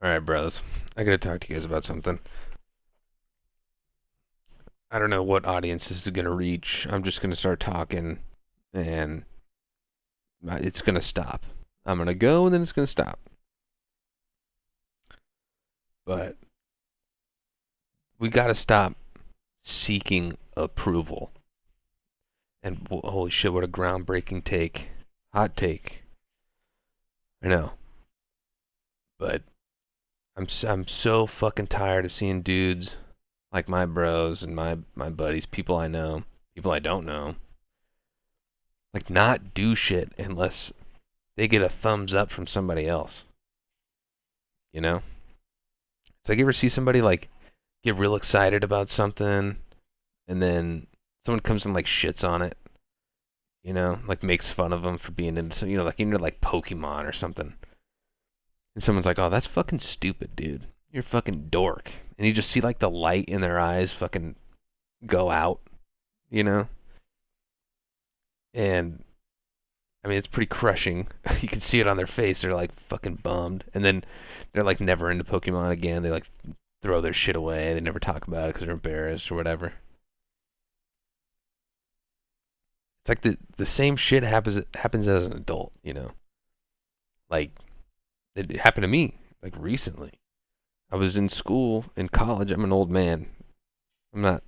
Alright, bros. I gotta talk to you guys about something. I don't know what audience this is gonna reach. I'm just gonna start talking and it's gonna stop. I'm gonna go and then it's gonna stop. But we gotta stop seeking approval. And holy shit, what a groundbreaking take. Hot take. I know. But I'm so fucking tired of seeing dudes like my bros and my buddies, people I know, people I don't know, like not do shit unless they get a thumbs up from somebody else. You know? So like you ever see somebody like get real excited about something and then someone comes and like shits on it, like makes fun of them for being into some, like into like Pokemon or something. And someone's like, "Oh, that's fucking stupid, dude. You're a fucking dork." And you just see like the light in their eyes fucking go out, you know? And I mean, it's pretty crushing. You can see it on their face. They're like fucking bummed. And then they're like never into Pokemon again. They like throw their shit away. They never talk about it because they're embarrassed or whatever. It's like the same shit happens as an adult. Like it happened to me like recently. I was in school in college. I'm an old man. I'm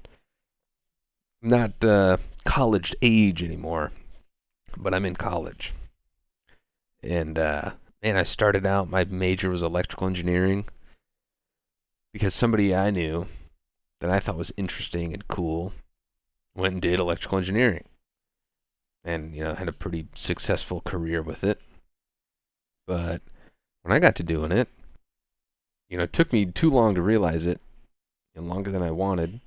not college age anymore, but I'm in college. And man, I started out. My major was electrical engineering because somebody I knew that I thought was interesting and cool went and did electrical engineering, and had a pretty successful career with it. But when I got to doing it, it took me too long to realize it, longer than I wanted.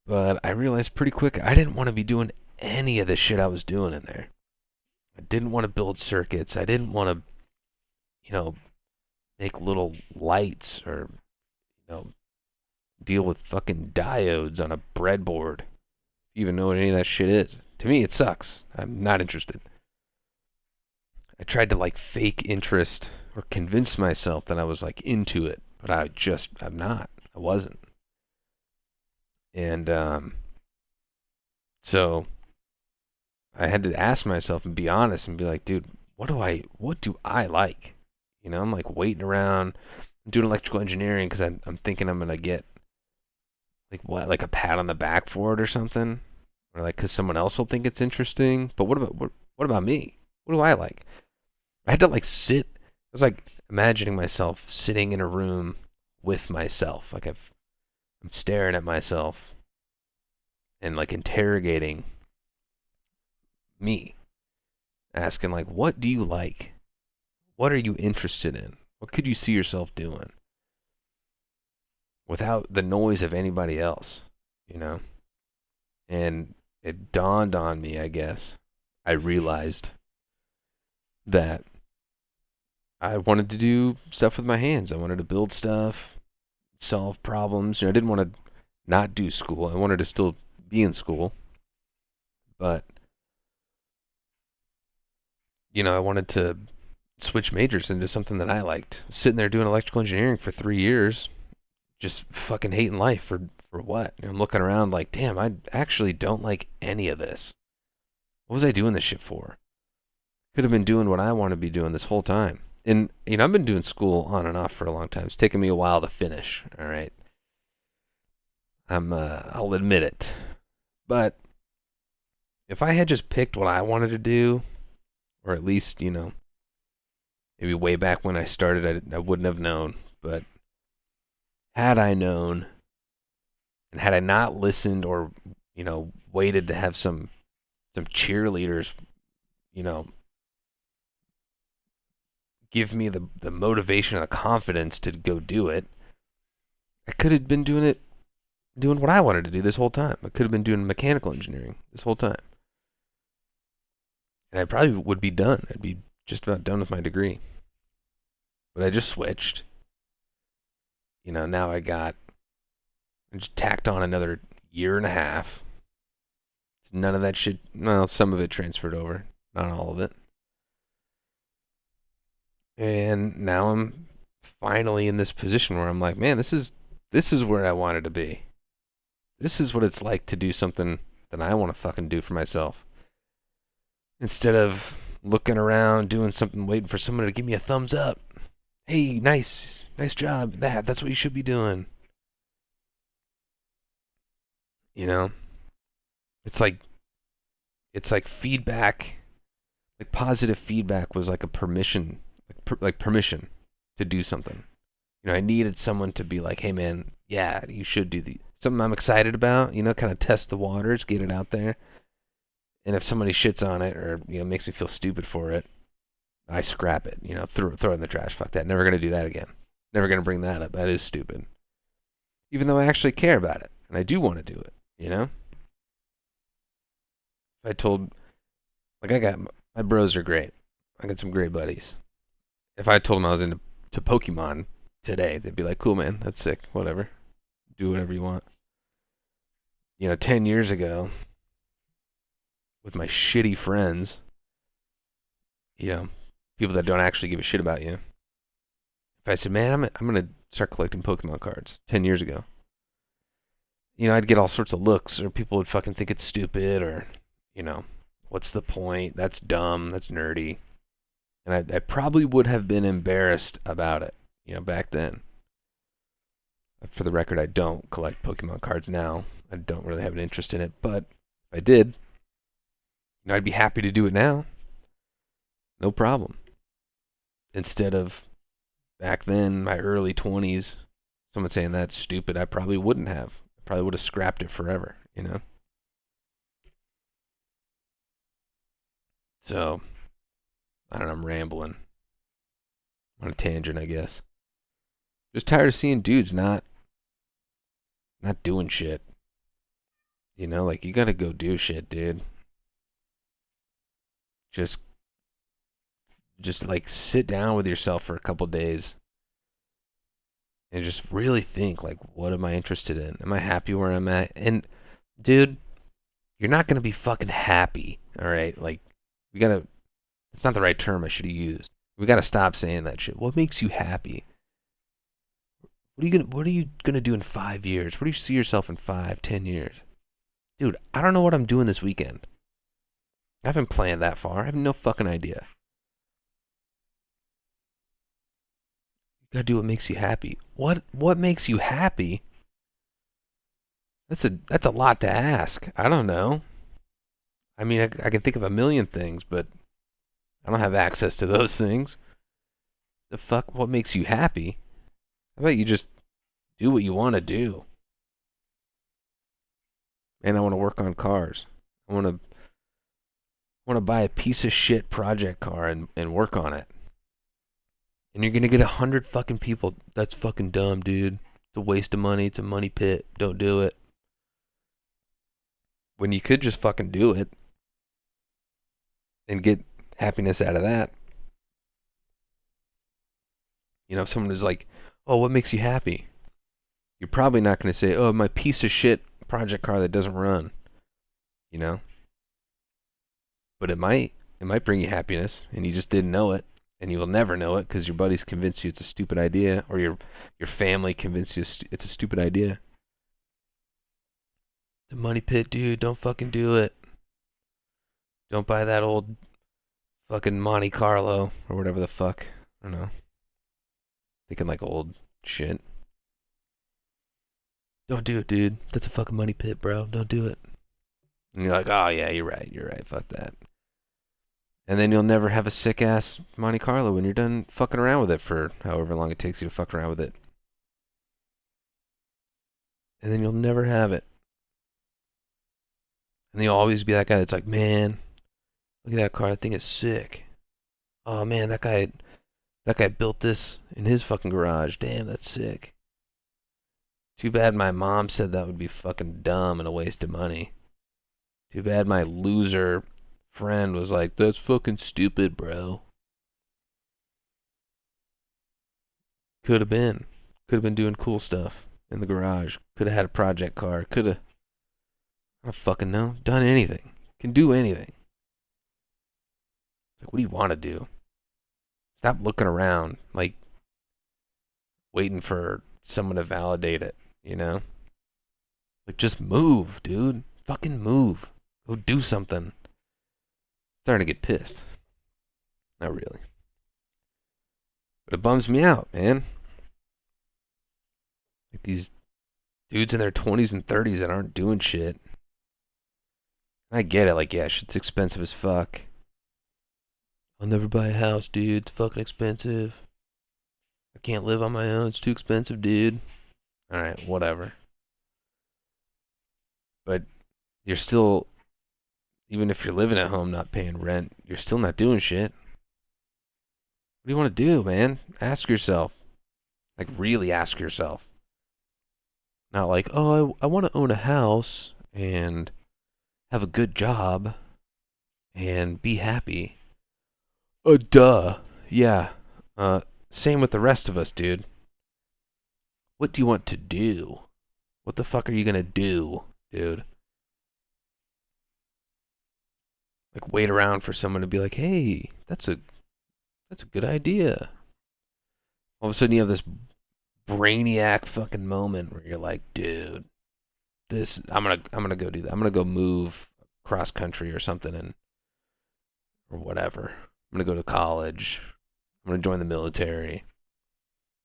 But I realized pretty quick I didn't want to be doing any of the shit I was doing in there. I didn't want to build circuits. I didn't want to, make little lights or, you know, deal with fucking diodes on a breadboard. Even know what any of that shit is. To me, it sucks. I'm not interested. I tried to like fake interest or convince myself that I was like into it, but I'm not. I wasn't. And so I had to ask myself and be honest and be like, dude, what do I like? I'm like waiting around. I'm doing electrical engineering because I'm thinking I'm gonna get like what, like a pat on the back for it or something, or like because someone else will think it's interesting. But what about me? What do I like? I had to like sit. I was like imagining myself sitting in a room with myself, like I'm staring at myself and like interrogating me, asking like, what do you like? What are you interested in? What could you see yourself doing without the noise of anybody else? You know? And it dawned on me, I guess. I realized that I wanted to do stuff with my hands. I wanted to build stuff, solve problems. I didn't want to not do school. I wanted to still be in school, but I wanted to switch majors into something that I liked. Sitting there doing electrical engineering for 3 years, just fucking hating life for what? I'm looking around like, damn, I actually don't like any of this. What was I doing this shit for? Could have been doing what I want to be doing this whole time. And I've been doing school on and off for a long time. It's taken me a while to finish. All right, I'll admit it. But if I had just picked what I wanted to do, or at least maybe way back when I started, I wouldn't have known. But had I known, and had I not listened, or waited to have some cheerleaders, you know, give me the motivation and the confidence to go do it, I could have been doing what I wanted to do this whole time. I could have been doing mechanical engineering this whole time. And I probably would be done. I'd be just about done with my degree. But I just switched. Now I just tacked on another year and a half. None of that shit, well, some of it transferred over, not all of it. And now I'm finally in this position where I'm like, man, this is where I wanted to be. This is what it's like to do something that I want to fucking do for myself. Instead of looking around, doing something, waiting for someone to give me a thumbs up. Hey, nice job. That's what you should be doing. You know? It's like feedback, like positive feedback was like a permission, like permission to do something. You know, I needed someone to be like, hey man, yeah, you should do something I'm excited about, you know, kind of test the waters, get it out there. And if somebody shits on it or, you know, makes me feel stupid for it, I scrap it, you know, throw it in the trash. Fuck that. Never going to do that again. Never going to bring that up. That is stupid. Even though I actually care about it and I do want to do it, you know? If I told, like, my bros are great. I got some great buddies. If I told them I was into Pokemon today, they'd be like, cool, man, that's sick, whatever. Do whatever you want. You know, 10 years ago, with my shitty friends, you know, people that don't actually give a shit about you, if I said, man, I'm going to start collecting Pokemon cards 10 years ago, you know, I'd get all sorts of looks, or people would fucking think it's stupid, or, you know, what's the point? That's dumb, that's nerdy. And I probably would have been embarrassed about it, you know, back then. For the record, I don't collect Pokemon cards now. I don't really have an interest in it, but if I did, you know, I'd be happy to do it now. No problem. Instead of back then, my early 20s, someone saying that's stupid, I probably wouldn't have. I probably would have scrapped it forever, you know? So, I don't know, I'm rambling. On a tangent, I guess. Just tired of seeing dudes not doing shit. You know, like, you gotta go do shit, dude. Just like sit down with yourself for a couple days and just really think, like, what am I interested in? Am I happy where I'm at? And dude, you're not gonna be fucking happy, all right? Like, we gotta. It's not the right term I should have used. We gotta stop saying that shit. What makes you happy? What are you gonna do in 5 years? Where do you see yourself in 5, 10 years? Dude, I don't know what I'm doing this weekend. I haven't planned that far. I have no fucking idea. You gotta do what makes you happy. What makes you happy? That's a lot to ask. I don't know. I mean, I can think of a million things, but I don't have access to those things. The fuck? What makes you happy? How about you just do what you want to do? And I want to work on cars. I want to buy a piece of shit project car and work on it. And you're gonna get 100 fucking people. That's fucking dumb, dude. It's a waste of money. It's a money pit. Don't do it. When you could just fucking do it and get happiness out of that. You know, if someone is like, oh, what makes you happy? You're probably not going to say, oh, my piece of shit project car that doesn't run. You know? But it might. It might bring you happiness, and you just didn't know it. And you will never know it because your buddies convince you it's a stupid idea, or your family convince you it's a stupid idea. The money pit, dude. Don't fucking do it. Don't buy that old fucking Monte Carlo or whatever the fuck. I don't know. Thinking like old shit. Don't do it, dude. That's a fucking money pit, bro. Don't do it. And you're like, oh yeah, you're right. Fuck that. And then you'll never have a sick ass Monte Carlo when you're done fucking around with it for however long it takes you to fuck around with it. And then you'll never have it. And you'll always be that guy that's like, man, look at that car. That thing is sick. Oh man, that guy built this in his fucking garage. Damn, that's sick. Too bad my mom said that would be fucking dumb and a waste of money. Too bad my loser friend was like, that's fucking stupid, bro. Could have been. Could have been doing cool stuff in the garage. Could have had a project car. Could have, I don't fucking know, done anything. Can do anything. Like, what do you want to do? Stop looking around. Like, waiting for someone to validate it, you know? Like, just move, dude. Fucking move. Go do something. Starting to get pissed. Not really. But it bums me out, man. Like these dudes in their 20s and 30s that aren't doing shit. I get it, like, yeah, shit's expensive as fuck. I'll never buy a house, dude. It's fucking expensive. I can't live on my own. It's too expensive, dude. Alright, whatever. But you're still, even if you're living at home not paying rent, you're still not doing shit. What do you want to do, man? Ask yourself. Like, really ask yourself. Not like, oh, I want to own a house and have a good job and be happy. Duh. Yeah. Same with the rest of us, dude. What do you want to do? What the fuck are you gonna do, dude? Like, wait around for someone to be like, hey, that's a good idea. All of a sudden you have this brainiac fucking moment where you're like, dude, this I'm gonna go do that. I'm gonna go move cross country or something or whatever. I'm gonna go to college. I'm gonna join the military.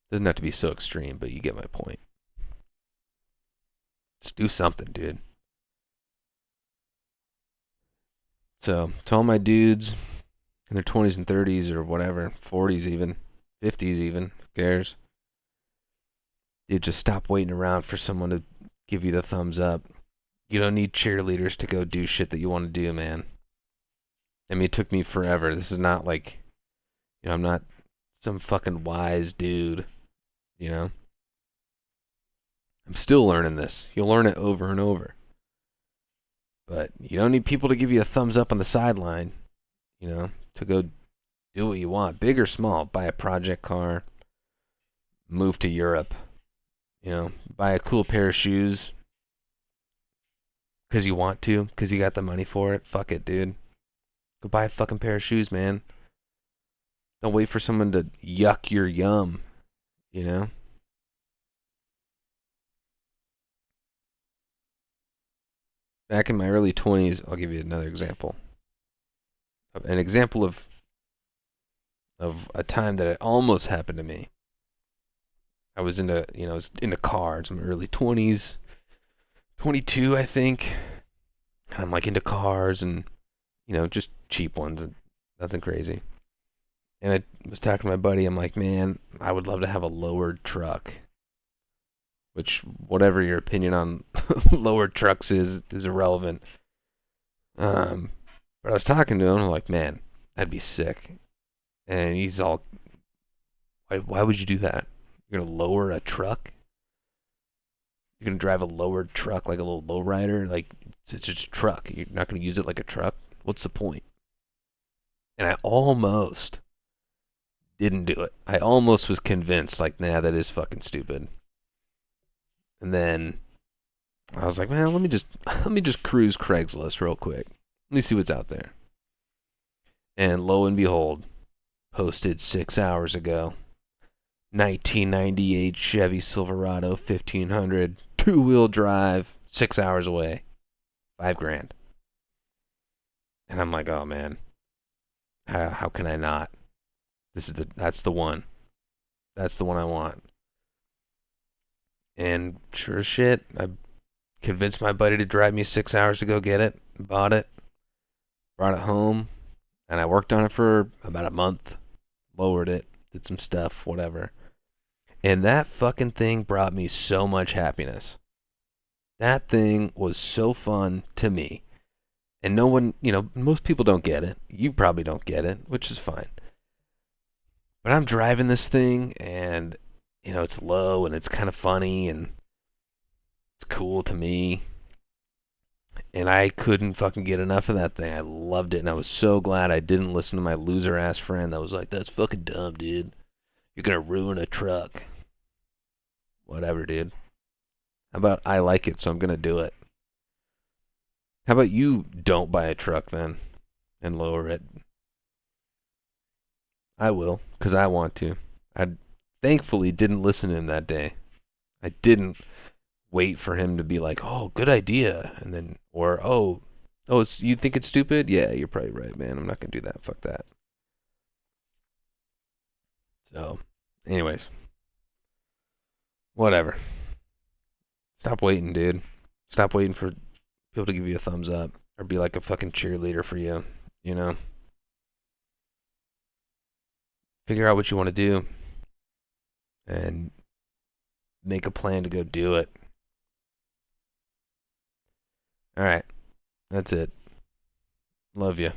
Doesn't have to be so extreme, but you get my point. Just do something, dude. So, to all my dudes in their 20s and 30s or whatever, 40s even, 50s even, who cares? Dude, just stop waiting around for someone to give you the thumbs up. You don't need cheerleaders to go do shit that you want to do, man. I mean, it took me forever. This is not like, I'm not some fucking wise dude, you know? I'm still learning this. You'll learn it over and over. But you don't need people to give you a thumbs up on the sideline, to go do what you want. Big or small. Buy a project car. Move to Europe. Buy a cool pair of shoes. Because you want to. Because you got the money for it. Fuck it, dude. Go buy a fucking pair of shoes, man. Don't wait for someone to yuck your yum, Back in my early 20s, I'll give you another example. An example of a time that it almost happened to me. I was into cars in my early 20s, 22, I think. And I'm like into cars and, just cheap ones, and nothing crazy. And I was talking to my buddy. I'm like, man, I would love to have a lowered truck. Which, whatever your opinion on lowered trucks is irrelevant. But I was talking to him. I'm like, man, that'd be sick. And he's all, why would you do that? You're gonna lower a truck? You're gonna drive a lowered truck like a little lowrider? Like, it's just a truck. You're not gonna use it like a truck? What's the point? And I almost didn't do it. I almost was convinced, like, nah, that is fucking stupid. And then I was like, man, let me just cruise Craigslist real quick. Let me see what's out there. And lo and behold, posted 6 hours ago, 1998 Chevy Silverado 1500, two-wheel drive, 6 hours away, $5,000. And I'm like, oh man, how can I not? That's the one. That's the one I want. And sure as shit, I convinced my buddy to drive me 6 hours to go get it. Bought it. Brought it home. And I worked on it for about a month. Lowered it. Did some stuff. Whatever. And that fucking thing brought me so much happiness. That thing was so fun to me. And no one, most people don't get it. You probably don't get it, which is fine. But I'm driving this thing and it's low and it's kind of funny and it's cool to me. And I couldn't fucking get enough of that thing. I loved it, and I was so glad I didn't listen to my loser ass friend that was like, that's fucking dumb, dude. You're gonna ruin a truck. Whatever, dude. How about I like it, so I'm gonna do it? How about you don't buy a truck then and lower it? I will, because I want to. I'd thankfully didn't listen to him that day. I didn't wait for him to be like, "Oh, good idea," and then you think it's stupid? Yeah, you're probably right, man. I'm not gonna do that. Fuck that. So, anyways, whatever. Stop waiting, dude. Stop waiting for people to give you a thumbs up or be like a fucking cheerleader for you. You know, figure out what you want to do and make a plan to go do it. All right, that's it. Love you.